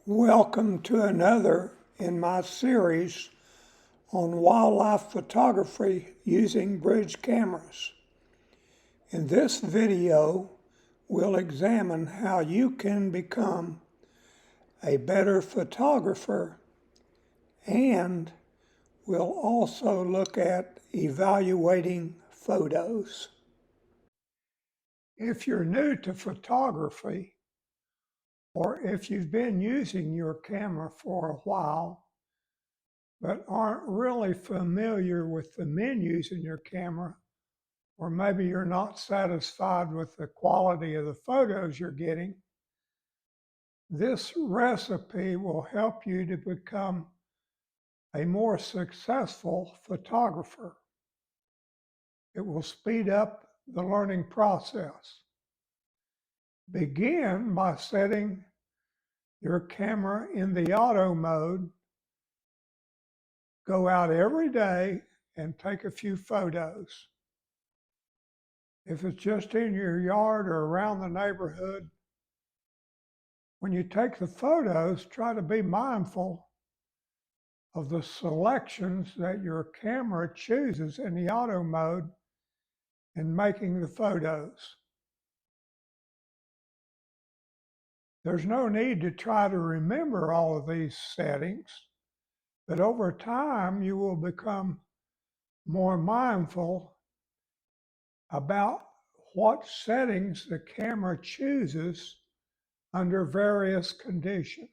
Welcome to another in my series on wildlife photography using bridge cameras. In this video, we'll examine how you can become a better photographer, and we'll also look at evaluating photos. If you're new to photography, or if you've been using your camera for a while, but aren't really familiar with the menus in your camera, or maybe you're not satisfied with the quality of the photos you're getting, this recipe will help you to become a more successful photographer. It will speed up the learning process. Begin by setting your camera in the auto mode. Go out every day and take a few photos. If it's just in your yard or around the neighborhood, when you take the photos, try to be mindful of the selections that your camera chooses in the auto mode in making the photos. There's no need to try to remember all of these settings, but over time you will become more mindful about what settings the camera chooses under various conditions.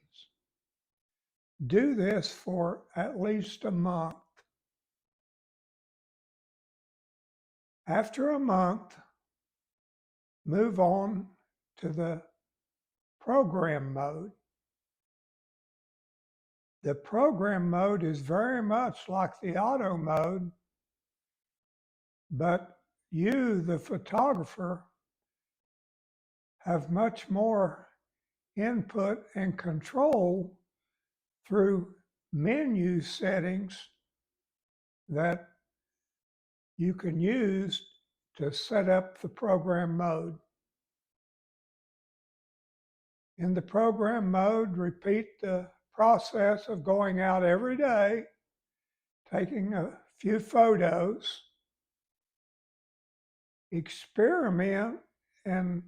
Do this for at least a month. After a month, move on to the program mode. The program mode is very much like the auto mode, but you, the photographer, have much more input and control through menu settings that you can use to set up the program mode. In the program mode, repeat the process of going out every day, taking a few photos, experiment and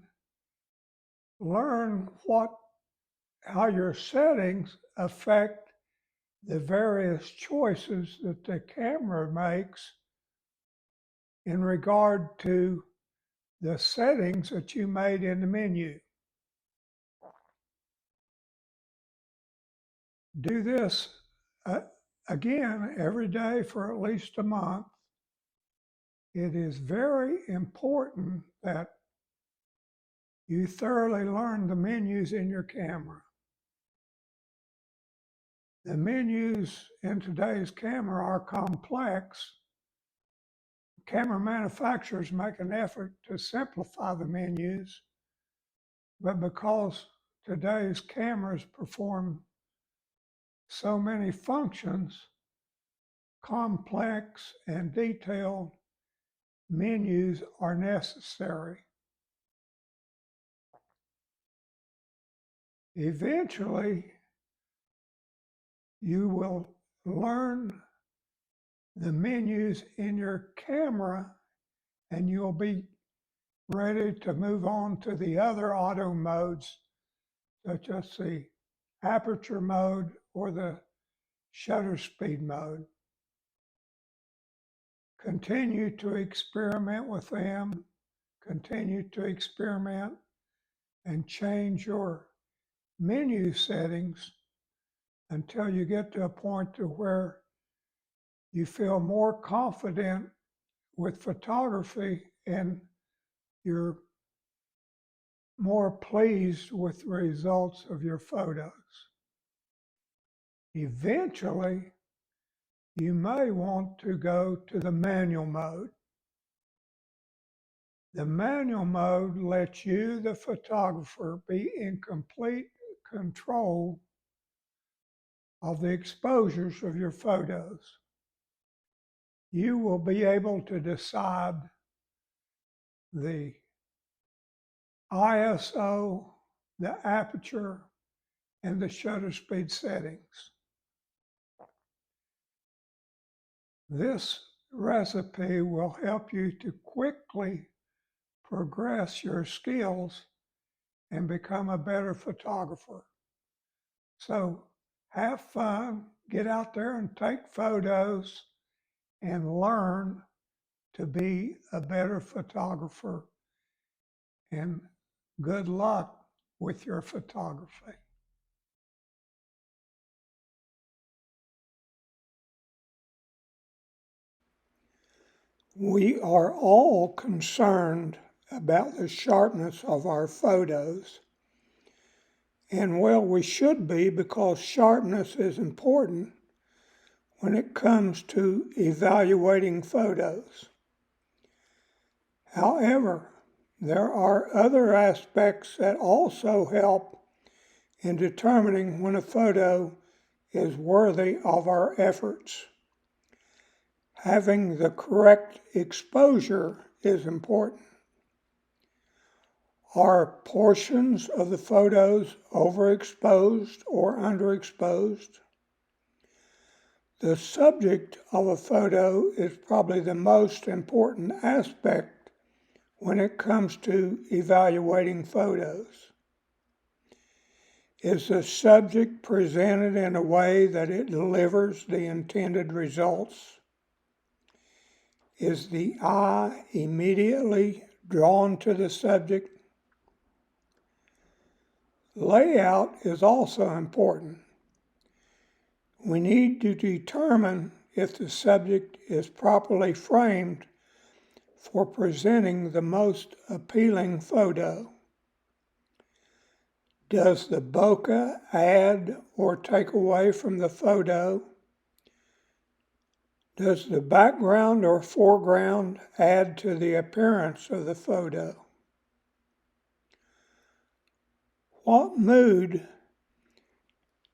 learn how your settings affect the various choices that the camera makes in regard to the settings that you made in the menu. Do this again every day for at least a month. It is very important that you thoroughly learn the menus in your camera. The menus in today's camera are complex. Camera manufacturers make an effort to simplify the menus, but because today's cameras perform so many functions, complex and detailed menus are necessary. Eventually, you will learn the menus in your camera and you'll be ready to move on to the other auto modes, such as the aperture mode or the shutter speed mode. Continue to experiment with them, continue to experiment and change your menu settings until you get to a point to where you feel more confident with photography and you're more pleased with the results of your photos. Eventually, you may want to go to the manual mode. The manual mode lets you, the photographer, be in complete control of the exposures of your photos. You will be able to decide the ISO, the aperture, and the shutter speed settings. This recipe will help you to quickly progress your skills and become a better photographer. So have fun, get out there and take photos and learn to be a better photographer. And good luck with your photography. We are all concerned about the sharpness of our photos. And well, we should be, because sharpness is important when it comes to evaluating photos. However, there are other aspects that also help in determining when a photo is worthy of our efforts. Having the correct exposure is important. Are portions of the photos overexposed or underexposed? The subject of a photo is probably the most important aspect when it comes to evaluating photos. Is the subject presented in a way that it delivers the intended results? Is the eye immediately drawn to the subject? Layout is also important. We need to determine if the subject is properly framed for presenting the most appealing photo. Does the bokeh add or take away from the photo? Does the background or foreground add to the appearance of the photo? What mood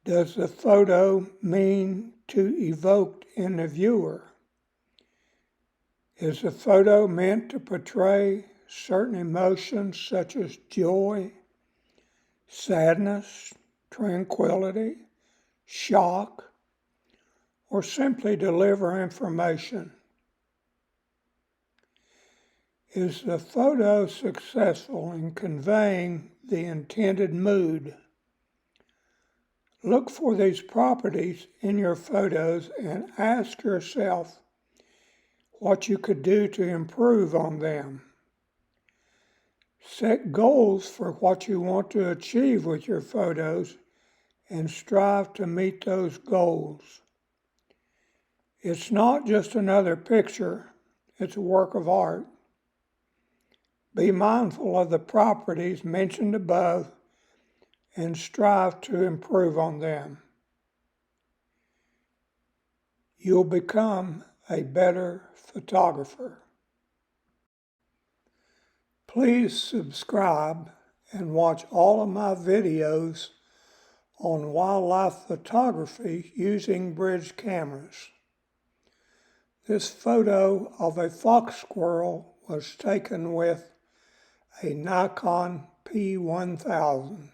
does the photo mean to evoke in the viewer? Is the photo meant to portray certain emotions such as joy, sadness, tranquility, shock, or simply deliver information? Is the photo successful in conveying the intended mood? Look for these properties in your photos and ask yourself what you could do to improve on them. Set goals for what you want to achieve with your photos and strive to meet those goals. It's not just another picture, it's a work of art. Be mindful of the properties mentioned above and strive to improve on them. You'll become a better photographer. Please subscribe and watch all of my videos on wildlife photography using bridge cameras. This photo of a fox squirrel was taken with a Nikon P1000.